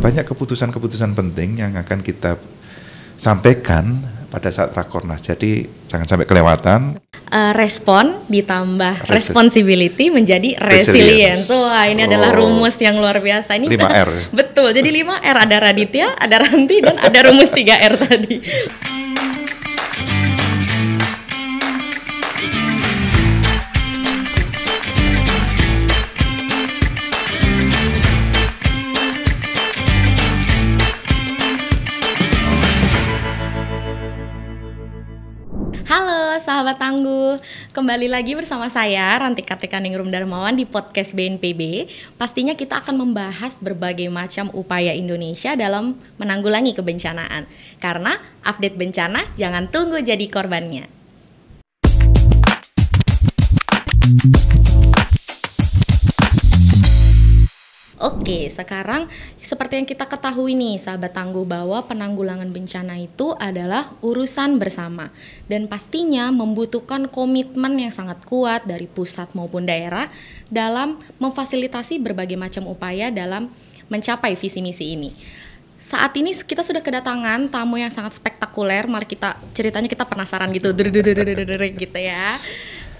banyak keputusan-keputusan penting yang akan kita sampaikan pada saat Rakornas. Jadi jangan sampai kelewatan. Respon ditambah responsibility menjadi resilience. Wah, ini adalah rumus yang luar biasa. Ini 5R. Betul, jadi 5R. Ada Raditya, ada Ranti, dan ada rumus 3R tadi. Halo sahabat tangguh, kembali lagi bersama saya Ranti Kartika Ningrum Darmawan di podcast BNPB. Pastinya kita akan membahas berbagai macam upaya Indonesia dalam menanggulangi kebencanaan. Karena update bencana jangan tunggu jadi korbannya. Oke, sekarang seperti yang kita ketahui nih sahabat tangguh bahwa penanggulangan bencana itu adalah urusan bersama dan pastinya membutuhkan komitmen yang sangat kuat dari pusat maupun daerah dalam memfasilitasi berbagai macam upaya dalam mencapai visi misi ini. Saat ini kita sudah kedatangan tamu yang sangat spektakuler. Mari ceritanya kita penasaran gitu gitu ya.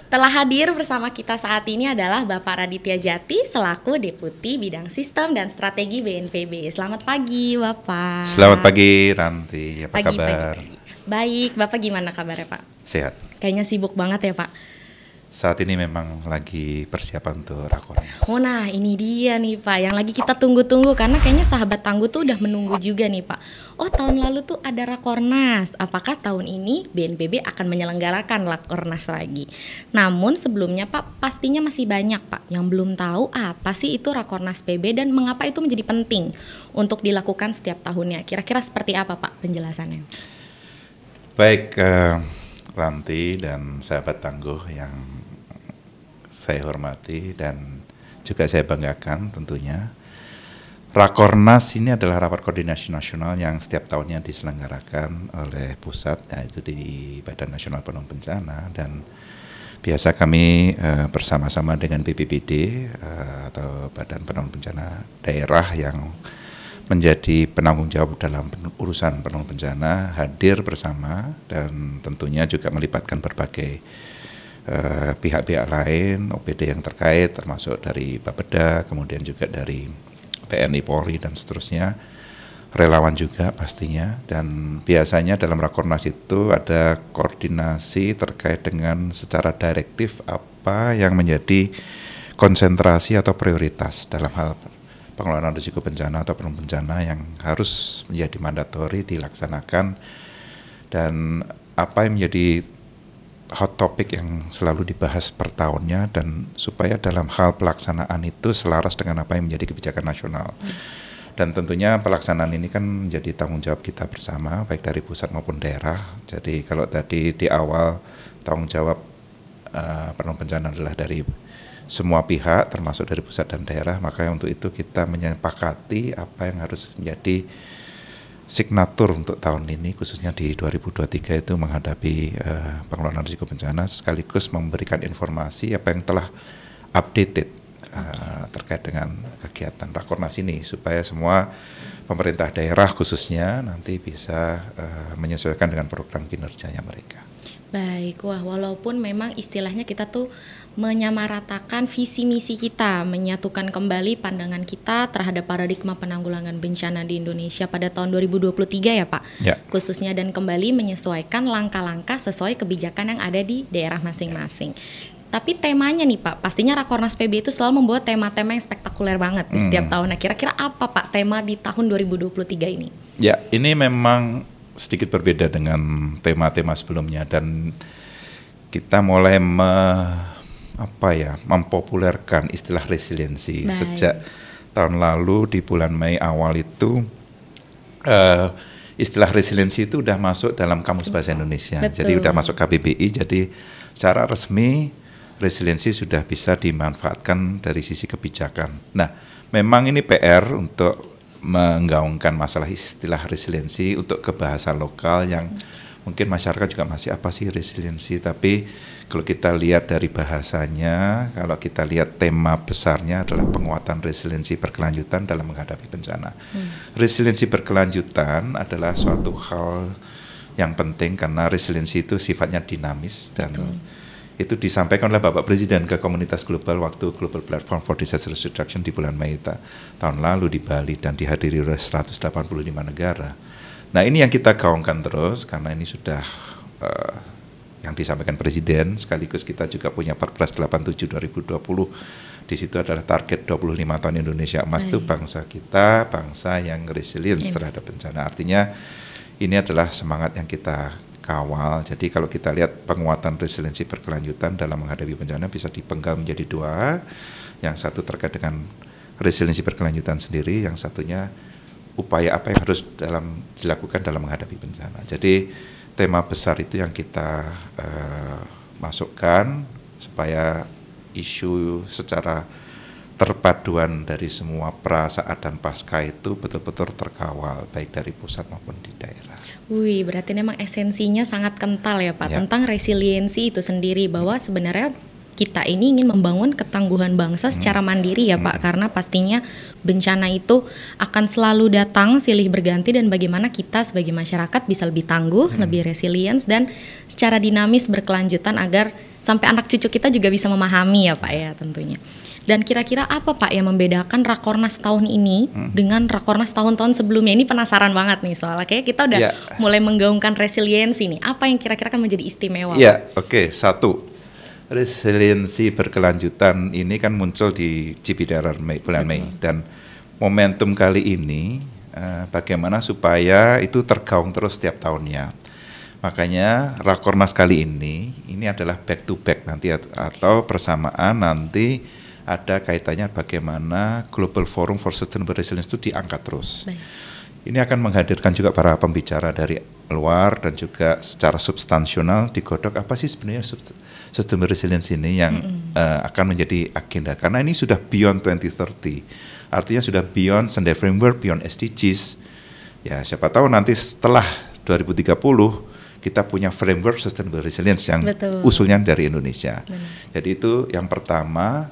Telah hadir bersama kita saat ini adalah Bapak Raditya Jati selaku Deputi Bidang Sistem dan Strategi BNPB. Selamat pagi Bapak. Selamat pagi Ranti, apa kabar? Pagi. Baik, Bapak gimana kabarnya Pak? Sehat. Kayaknya sibuk banget ya Pak. Saat ini memang lagi persiapan untuk Rakornas. Oh nah ini dia nih Pak, yang lagi kita tunggu-tunggu karena kayaknya sahabat tangguh tuh udah menunggu juga nih Pak. Oh tahun lalu tuh ada Rakornas, apakah tahun ini BNPB akan menyelenggarakan Rakornas lagi? Namun sebelumnya Pak, pastinya masih banyak Pak yang belum tahu apa sih itu Rakornas PB dan mengapa itu menjadi penting untuk dilakukan setiap tahunnya. Kira-kira seperti apa Pak penjelasannya? Baik Ranti dan sahabat tangguh yang saya hormati dan juga saya banggakan tentunya. Rakornas ini adalah rapat koordinasi nasional yang setiap tahunnya diselenggarakan oleh pusat, yaitu di Badan Nasional Penanggulangan Bencana, dan biasa kami bersama-sama dengan BPBD atau Badan Penanggulangan Bencana daerah yang menjadi penanggung jawab dalam urusan penanggulangan bencana hadir bersama dan tentunya juga melibatkan berbagai pihak-pihak lain, OPD yang terkait termasuk dari Bapeda, kemudian juga dari TNI, Polri dan seterusnya, relawan juga pastinya. Dan biasanya dalam Rakornas itu ada koordinasi terkait dengan secara direktif apa yang menjadi konsentrasi atau prioritas dalam hal pengelolaan risiko bencana atau penanggulangan bencana yang harus menjadi mandatori dilaksanakan, dan apa yang menjadi hot topic yang selalu dibahas per tahunnya, dan supaya dalam hal pelaksanaan itu selaras dengan apa yang menjadi kebijakan nasional. Dan tentunya pelaksanaan ini kan menjadi tanggung jawab kita bersama baik dari pusat maupun daerah. Jadi kalau tadi di awal tanggung jawab penanggulangan bencana adalah dari semua pihak termasuk dari pusat dan daerah, maka untuk itu kita menyepakati apa yang harus menjadi signatur untuk tahun ini, khususnya di 2023 itu menghadapi pengelolaan risiko bencana, sekaligus memberikan informasi apa yang telah updated terkait dengan kegiatan Rakornas ini, supaya semua pemerintah daerah khususnya nanti bisa menyesuaikan dengan program kinerjanya mereka. Baik, wah walaupun memang istilahnya kita tuh menyamaratakan visi misi kita, menyatukan kembali pandangan kita terhadap paradigma penanggulangan bencana di Indonesia pada tahun 2023 ya Pak, ya. Khususnya dan kembali menyesuaikan langkah-langkah sesuai kebijakan yang ada di daerah masing-masing. Tapi temanya nih Pak, pastinya Rakornas PB itu selalu membuat tema-tema yang spektakuler banget di setiap tahun. Nah kira-kira apa Pak tema di tahun 2023 ini? Ya, ini memang sedikit berbeda dengan tema-tema sebelumnya, dan kita mulai mempopulerkan istilah resiliensi. Baik. Sejak tahun lalu di bulan Mei awal itu istilah resiliensi itu udah masuk dalam Kamus Bahasa Indonesia. Betul. Jadi udah masuk KBBI, jadi secara resmi resiliensi sudah bisa dimanfaatkan dari sisi kebijakan. Nah, memang ini PR untuk menggaungkan masalah istilah resiliensi untuk ke bahasa lokal yang mungkin masyarakat juga masih apa sih resiliensi, tapi kalau kita lihat dari bahasanya, kalau kita lihat tema besarnya adalah penguatan resiliensi berkelanjutan dalam menghadapi bencana. Resiliensi berkelanjutan adalah suatu hal yang penting karena resiliensi itu sifatnya dinamis dan itu disampaikan oleh Bapak Presiden ke komunitas global waktu Global Platform for Disaster Reduction di bulan Mei tahun lalu di Bali dan dihadiri oleh 185 negara. Nah ini yang kita gaungkan terus karena ini sudah yang disampaikan Presiden, sekaligus kita juga punya Perpres 87 2020. Di situ adalah target 25 tahun Indonesia Emas itu bangsa kita, bangsa yang resilient terhadap bencana. Artinya ini adalah semangat yang kita kawal. Jadi kalau kita lihat penguatan resiliensi berkelanjutan dalam menghadapi bencana bisa dipenggal menjadi dua. Yang satu terkait dengan resiliensi berkelanjutan sendiri, yang satunya upaya apa yang harus dilakukan dalam menghadapi bencana. Jadi tema besar itu yang kita masukkan supaya isu secara terpaduan dari semua pra, saat, dan pasca itu betul-betul terkawal baik dari pusat maupun di daerah. Wih, berarti memang esensinya sangat kental ya Pak tentang resiliensi itu sendiri, bahwa sebenarnya kita ini ingin membangun ketangguhan bangsa secara mandiri ya Pak, karena pastinya bencana itu akan selalu datang silih berganti, dan bagaimana kita sebagai masyarakat bisa lebih tangguh, lebih resilience, dan secara dinamis berkelanjutan agar sampai anak cucu kita juga bisa memahami ya Pak ya tentunya. Dan kira-kira apa Pak yang membedakan Rakornas tahun ini dengan Rakornas tahun-tahun sebelumnya? Ini penasaran banget nih, soalnya kayak kita udah mulai menggaungkan resiliensi nih. Apa yang kira-kira akan menjadi istimewa? Iya, oke. Satu, resiliensi berkelanjutan ini kan muncul di Cibidaran bulan Mei, dan momentum kali ini bagaimana supaya itu tergaung terus setiap tahunnya. Makanya Rakornas kali ini adalah back to back nanti atau bersamaan nanti ada kaitannya bagaimana Global Forum for Sustainable Resilience itu diangkat terus. Baik. Ini akan menghadirkan juga para pembicara dari luar dan juga secara substansional digodok apa sih sebenarnya Sustainable Resilience ini yang akan menjadi agenda. Karena ini sudah beyond 2030, artinya sudah beyond Sendai Framework, beyond SDGs. Ya siapa tahu nanti setelah 2030 kita punya framework Sustainable Resilience yang usulnya dari Indonesia. Jadi itu yang pertama.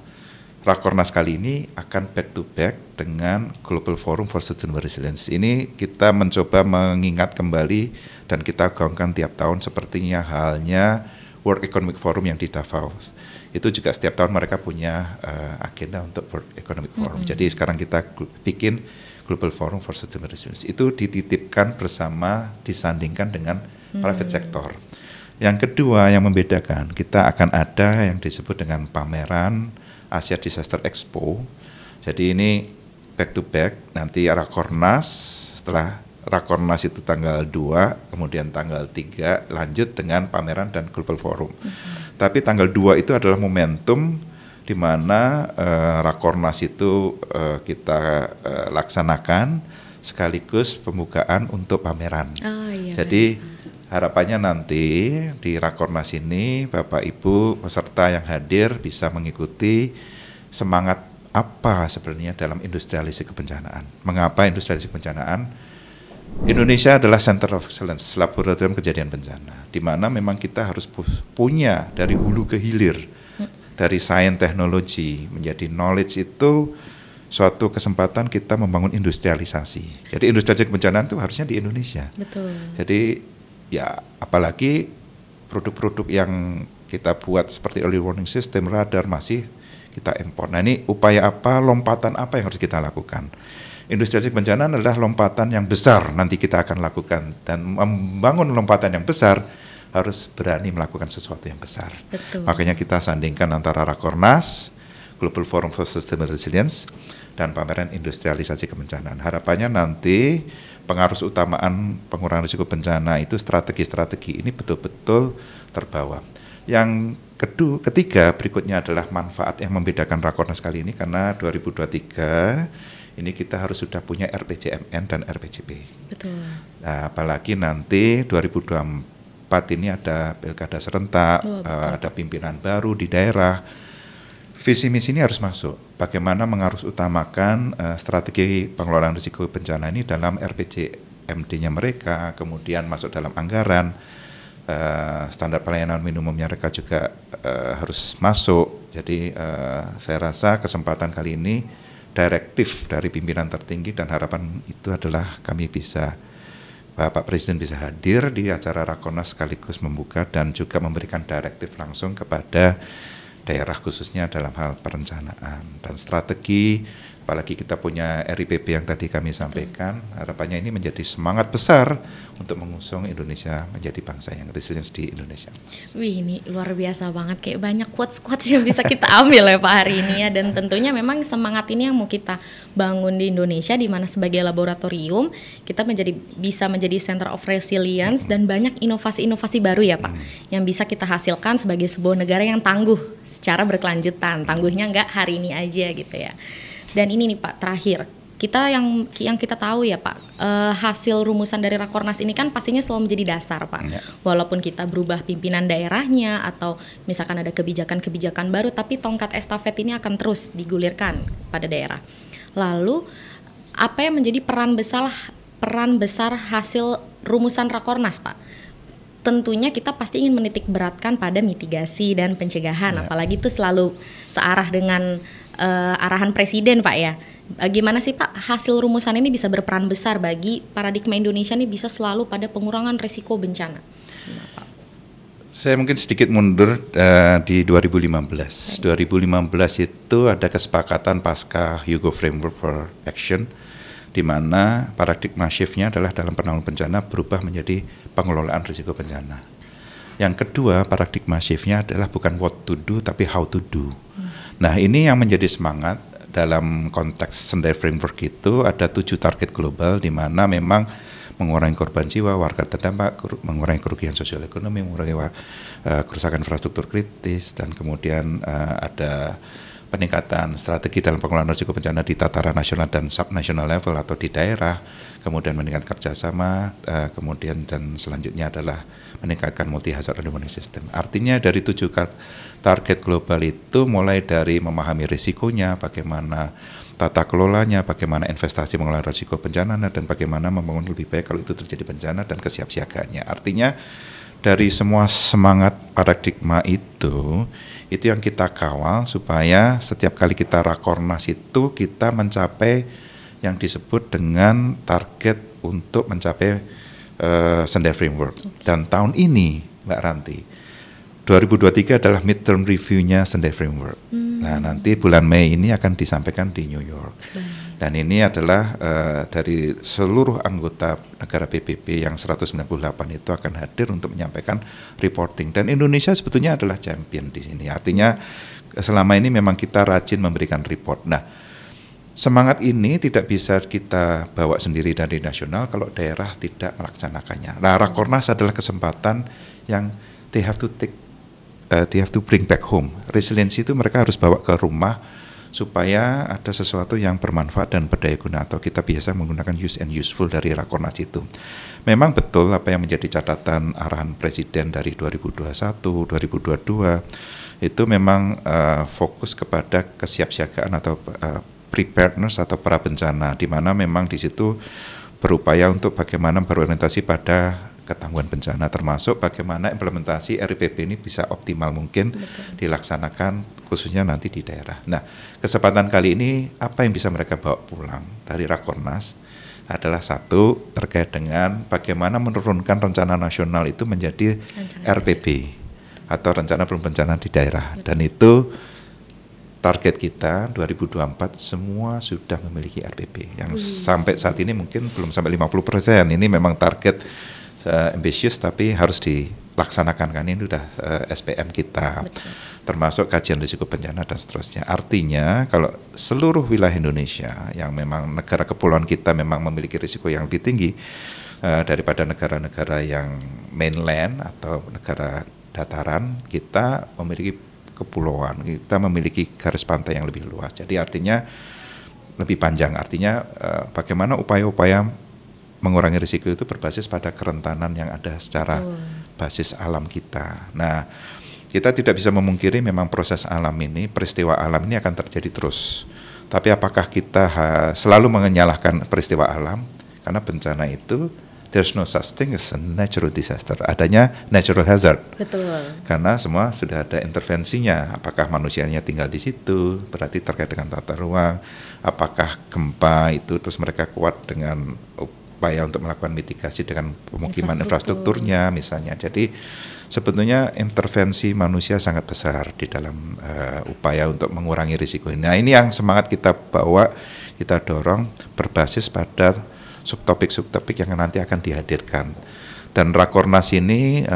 Rakornas kali ini akan back to back dengan Global Forum for Sustainable Resilience. Ini kita mencoba mengingat kembali dan kita gaungkan tiap tahun sepertinya halnya World Economic Forum yang di Davos. Itu juga setiap tahun mereka punya agenda untuk World Economic Forum. Jadi sekarang kita bikin Global Forum for Sustainable Resilience. Itu dititipkan bersama, disandingkan dengan private sector. Yang kedua yang membedakan, kita akan ada yang disebut dengan pameran Asia Disaster Expo. Jadi ini back to back, nanti Rakornas, setelah Rakornas itu tanggal 2, kemudian tanggal 3 lanjut dengan pameran dan Global Forum. Tapi tanggal 2 itu adalah momentum di mana Rakornas itu kita laksanakan sekaligus pembukaan untuk pameran. Jadi harapannya nanti di Rakornas ini Bapak Ibu peserta yang hadir bisa mengikuti semangat apa sebenarnya dalam industrialisasi kebencanaan. Mengapa industrialisasi kebencanaan? Indonesia adalah Center of Excellence, laboratorium kejadian bencana, di mana memang kita harus punya dari hulu ke hilir, dari sains teknologi menjadi knowledge. Itu suatu kesempatan kita membangun industrialisasi. Jadi industrialisasi kebencanaan itu harusnya di Indonesia. Betul. Jadi ya apalagi produk-produk yang kita buat seperti early warning system, radar masih kita impor. Nah ini upaya apa, lompatan apa yang harus kita lakukan. Industrialisasi bencana adalah lompatan yang besar nanti kita akan lakukan, dan membangun lompatan yang besar harus berani melakukan sesuatu yang besar. Betul. Makanya kita sandingkan antara Rakornas, Global Forum for Sustainable Resilience, dan pameran industrialisasi kebencanaan. Harapannya nanti pengaruh utamaan pengurangan risiko bencana itu strategi-strategi ini betul-betul terbawa. Yang ketiga berikutnya adalah manfaat yang membedakan Rakornas kali ini, karena 2023 ini kita harus sudah punya RPJMN dan RPJP. Betul. Nah, apalagi nanti 2024 ini ada pilkada serentak, ada pimpinan baru di daerah. Visi misi ini harus masuk. Bagaimana mengarus utamakan strategi pengelolaan risiko bencana ini dalam RPJMN MD-nya mereka, kemudian masuk dalam anggaran, standar pelayanan minimumnya mereka juga harus masuk. Jadi saya rasa kesempatan kali ini direktif dari pimpinan tertinggi dan harapan itu adalah kami bisa, Pak Presiden bisa hadir di acara Rakornas sekaligus membuka dan juga memberikan direktif langsung kepada daerah khususnya dalam hal perencanaan dan strategi. Apalagi kita punya RIPP yang tadi kami sampaikan, harapannya ini menjadi semangat besar untuk mengusung Indonesia menjadi bangsa yang resilient di Indonesia. Wih, ini luar biasa banget, kayak banyak quotes-quotes yang bisa kita ambil ya Pak hari ini ya. Dan tentunya memang semangat ini yang mau kita bangun di Indonesia, di mana sebagai laboratorium kita bisa menjadi center of resilience dan banyak inovasi-inovasi baru ya Pak, yang bisa kita hasilkan sebagai sebuah negara yang tangguh secara berkelanjutan. Tangguhnya nggak hari ini aja gitu ya. Dan ini nih Pak, terakhir, kita yang kita tahu ya Pak, hasil rumusan dari Rakornas ini kan pastinya selalu menjadi dasar Pak. Ya. Walaupun kita berubah pimpinan daerahnya atau misalkan ada kebijakan-kebijakan baru, tapi tongkat estafet ini akan terus digulirkan pada daerah. Lalu, apa yang menjadi peran besar hasil rumusan Rakornas Pak? Tentunya kita pasti ingin menitik beratkan pada mitigasi dan pencegahan, apalagi itu selalu searah dengan arahan Presiden Pak ya. Bagaimana sih Pak hasil rumusan ini bisa berperan besar bagi paradigma Indonesia ini bisa selalu pada pengurangan risiko bencana? Saya mungkin sedikit mundur di 2015. 2015 itu ada kesepakatan pasca Hyogo Framework for Action, di mana paradigma shift-nya adalah dalam penanggulangan bencana berubah menjadi pengelolaan risiko bencana. Yang kedua, paradigma shift-nya adalah bukan what to do tapi how to do. Nah, ini yang menjadi semangat dalam konteks Sendai Framework itu ada 7 target global di mana memang mengurangi korban jiwa, warga terdampak, mengurangi kerugian sosial ekonomi, mengurangi kerusakan infrastruktur kritis, dan kemudian ada peningkatan strategi dalam pengelolaan risiko bencana di tataran nasional dan subnational level atau di daerah, kemudian meningkatkan kerjasama, kemudian dan selanjutnya adalah meningkatkan multi hazard warning system. Artinya dari 7 target global itu mulai dari memahami risikonya, bagaimana tata kelolanya, bagaimana investasi mengelola risiko bencana, dan bagaimana membangun lebih baik kalau itu terjadi bencana dan kesiapsiagaannya. Artinya dari semua semangat paradigma itu yang kita kawal supaya setiap kali kita Rakornas itu kita mencapai yang disebut dengan target untuk mencapai Sendai Framework. Dan tahun ini Mbak Ranti, 2023 adalah midterm review-nya Sendai Framework. Nah, nanti bulan Mei ini akan disampaikan di New York. Dan ini adalah dari seluruh anggota negara PBB yang 198 itu akan hadir untuk menyampaikan reporting. Dan Indonesia sebetulnya adalah champion di sini. Artinya selama ini memang kita rajin memberikan report. Nah, semangat ini tidak bisa kita bawa sendiri dari nasional kalau daerah tidak melaksanakannya. Nah, Rakornas adalah kesempatan yang they have to bring back home. Resiliensi itu mereka harus bawa ke rumah supaya ada sesuatu yang bermanfaat dan berdaya guna, atau kita biasa menggunakan use and useful dari Rakornas itu. Memang betul apa yang menjadi catatan arahan Presiden dari 2021, 2022 itu memang fokus kepada kesiapsiagaan atau preparedness atau pra bencana, di mana memang di situ berupaya untuk bagaimana berorientasi pada ketangguhan bencana, termasuk bagaimana implementasi RIPP ini bisa optimal mungkin dilaksanakan khususnya nanti di daerah. Nah, kesempatan kali ini apa yang bisa mereka bawa pulang dari Rakornas adalah satu terkait dengan bagaimana menurunkan rencana nasional itu menjadi RPB atau rencana bencana di daerah. Dan itu target kita 2024 semua sudah memiliki RPB yang sampai saat ini mungkin belum sampai 50%. Ini memang target ambisius tapi harus dilaksanakan, kan ini sudah SPM kita. Betul. Termasuk kajian risiko bencana dan seterusnya. Artinya kalau seluruh wilayah Indonesia yang memang negara kepulauan kita memang memiliki risiko yang lebih tinggi daripada negara-negara yang mainland atau negara dataran, kita memiliki kepulauan, kita memiliki garis pantai yang lebih luas. Jadi artinya lebih panjang. Artinya bagaimana upaya-upaya mengurangi risiko itu berbasis pada kerentanan yang ada secara basis alam kita. Nah, kita tidak bisa memungkiri memang proses alam ini, peristiwa alam ini akan terjadi terus. Tapi apakah kita selalu menyalahkan peristiwa alam? Karena bencana itu there's no such thing as a natural disaster. Adanya natural hazard. Betul. Karena semua sudah ada intervensinya. Apakah manusianya tinggal di situ, berarti terkait dengan tata ruang. Apakah gempa itu terus mereka kuat dengan upaya untuk melakukan mitigasi dengan pemukiman infrastrukturnya misalnya. Jadi sebetulnya intervensi manusia sangat besar di dalam upaya untuk mengurangi risiko ini. Nah, ini yang semangat kita bawa, kita dorong berbasis pada subtopik-subtopik yang nanti akan dihadirkan. Dan Rakornas ini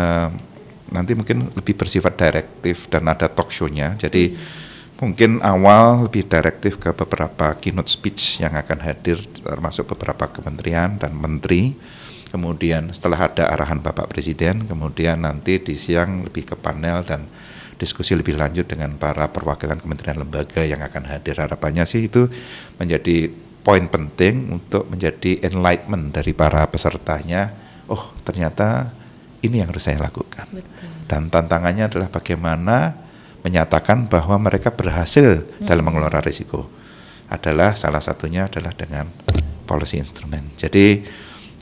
nanti mungkin lebih bersifat direktif dan ada talk show-nya. Jadi mungkin awal lebih direktif ke beberapa keynote speech yang akan hadir, termasuk beberapa kementerian dan menteri. Kemudian setelah ada arahan Bapak Presiden, kemudian nanti di siang lebih ke panel dan diskusi lebih lanjut dengan para perwakilan kementerian lembaga yang akan hadir. Harapannya sih itu menjadi poin penting untuk menjadi enlightenment dari para pesertanya. Oh, ternyata ini yang harus saya lakukan. Betul. Dan tantangannya adalah bagaimana menyatakan bahwa mereka berhasil dalam mengelola risiko. Salah satunya adalah dengan policy instrument. Jadi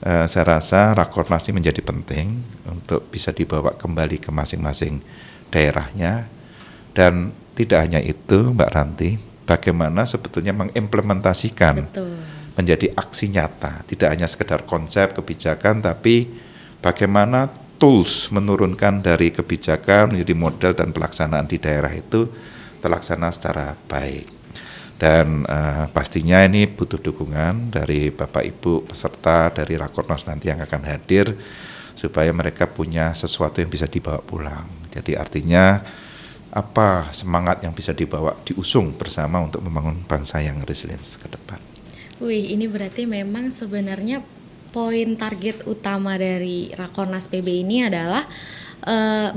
saya rasa Rakornas ini menjadi penting untuk bisa dibawa kembali ke masing-masing daerahnya. Dan tidak hanya itu, Mbak Ranti, bagaimana sebetulnya mengimplementasikan menjadi aksi nyata, tidak hanya sekedar konsep kebijakan, tapi bagaimana tools menurunkan dari kebijakan menjadi model dan pelaksanaan di daerah itu terlaksana secara baik. Dan pastinya ini butuh dukungan dari Bapak Ibu peserta dari Rakornas nanti yang akan hadir supaya mereka punya sesuatu yang bisa dibawa pulang. Jadi artinya apa semangat yang bisa dibawa, diusung bersama untuk membangun bangsa yang resilient ke depan. Wih, ini berarti memang sebenarnya poin target utama dari Rakornas PB ini adalah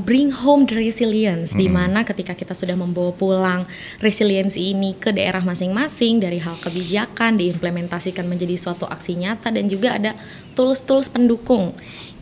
bring home the resilience, di mana ketika kita sudah membawa pulang resiliensi ini ke daerah masing-masing, dari hal kebijakan diimplementasikan menjadi suatu aksi nyata, dan juga ada tools-tools pendukung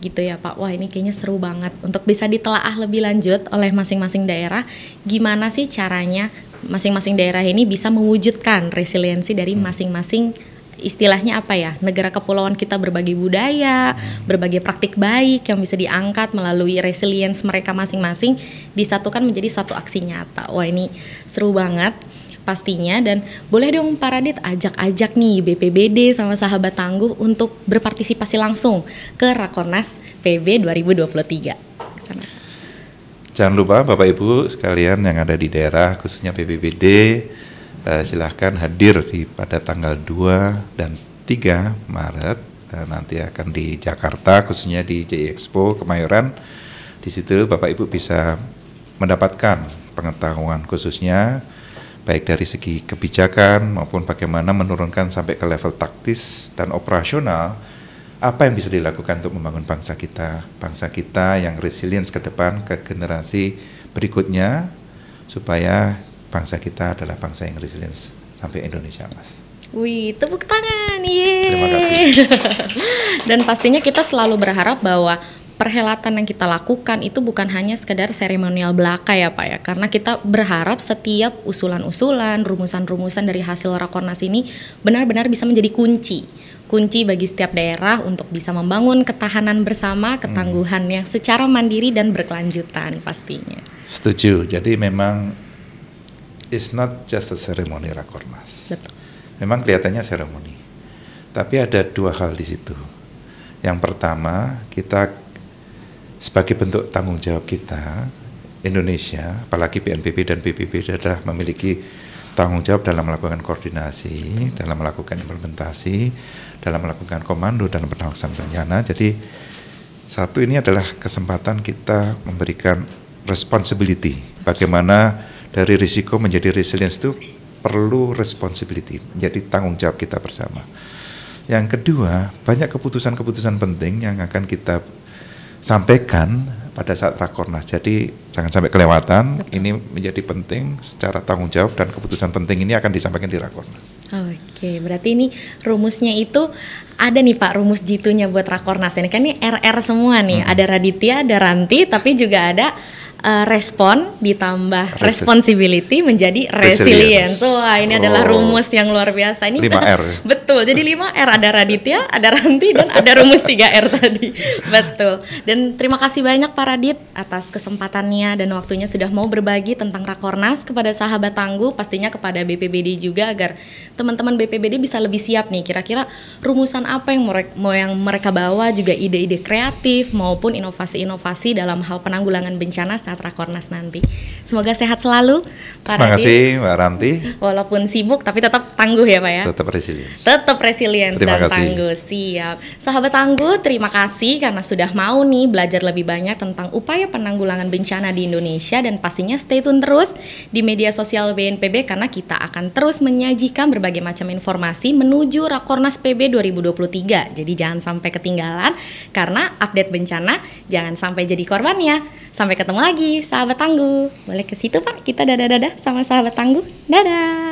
gitu ya Pak. Wah, ini kayaknya seru banget untuk bisa ditelaah lebih lanjut oleh masing-masing daerah, gimana sih caranya masing-masing daerah ini bisa mewujudkan resiliensi dari masing-masing, istilahnya apa ya, negara kepulauan kita, berbagi budaya, berbagai praktik baik yang bisa diangkat melalui resilience mereka masing-masing, disatukan menjadi satu aksi nyata. Wah, ini seru banget pastinya. Dan boleh dong Pak Radit ajak-ajak nih BPBD sama sahabat tangguh untuk berpartisipasi langsung ke Rakornas PB 2023. Jangan lupa Bapak Ibu sekalian yang ada di daerah, khususnya BPBD, silahkan hadir pada tanggal 2 dan 3 Maret, nanti akan di Jakarta, khususnya di JI Expo Kemayoran. Di situ Bapak Ibu bisa mendapatkan pengetahuan khususnya baik dari segi kebijakan maupun bagaimana menurunkan sampai ke level taktis dan operasional, apa yang bisa dilakukan untuk membangun bangsa kita yang resilient ke depan, ke generasi berikutnya, supaya bangsa kita adalah bangsa yang resilient sampai Indonesia, Mas. Wih, tepuk tangan, yeay. Terima kasih. Dan pastinya kita selalu berharap bahwa perhelatan yang kita lakukan itu bukan hanya sekedar seremonial belaka ya Pak ya, karena kita berharap setiap usulan-usulan, rumusan-rumusan dari hasil Rakornas ini benar-benar bisa menjadi kunci bagi setiap daerah untuk bisa membangun ketahanan bersama, ketangguhan yang secara mandiri dan berkelanjutan pastinya. Setuju, jadi memang it's not just a ceremony Rakornas. Betul. Memang kelihatannya seremoni, tapi ada dua hal di situ. Yang pertama, kita sebagai bentuk tanggung jawab kita, Indonesia, apalagi BNPB dan PBB adalah memiliki tanggung jawab dalam melakukan koordinasi, dalam melakukan implementasi, dalam melakukan komando dalam penanggulangan bencana. Jadi satu, ini adalah kesempatan kita memberikan responsibility. Bagaimana dari risiko menjadi resilience itu perlu responsibility, menjadi tanggung jawab kita bersama. Yang kedua, banyak keputusan-keputusan penting yang akan kita sampaikan pada saat Rakornas. Jadi jangan sampai kelewatan. Betul. Ini menjadi penting secara tanggung jawab, dan keputusan penting ini akan disampaikan di Rakornas. Oke, berarti ini rumusnya itu ada nih Pak, rumus jitu-nya buat Rakornas. Ini kan ini RR semua nih. Ada Raditya, ada Ranti, tapi juga ada respon ditambah responsibility menjadi resilience. Wah, ini adalah rumus yang luar biasa. Ini 5R. Betul. Jadi 5R, ada Raditya, ada Ranti, dan ada rumus 3R tadi. Betul. Dan terima kasih banyak Pak Radit atas kesempatannya dan waktunya sudah mau berbagi tentang Rakornas kepada sahabat Tangguh, pastinya kepada BPBD juga, agar teman-teman BPBD bisa lebih siap nih, kira-kira rumusan apa yang mereka bawa, juga ide-ide kreatif maupun inovasi-inovasi dalam hal penanggulangan bencana saat Rakornas nanti. Semoga sehat selalu Pak Radit. Terima kasih Mbak Ranti. Walaupun sibuk tapi tetap tangguh ya Pak ya. Tetap resilience. Tetap resilience Terima dan kasih. tangguh. Siap. Sahabat Tangguh, terima kasih karena sudah mau nih belajar lebih banyak tentang upaya penanggulangan bencana di Indonesia, dan pastinya stay tune terus di media sosial BNPB karena kita akan terus menyajikan berbagai macam informasi menuju Rakornas PB 2023. Jadi jangan sampai ketinggalan karena update bencana jangan sampai jadi korbannya. Sampai ketemu lagi sahabat Tangguh. Boleh ke situ Pak, kita dadah-dadah sama sahabat Tangguh. Dadah.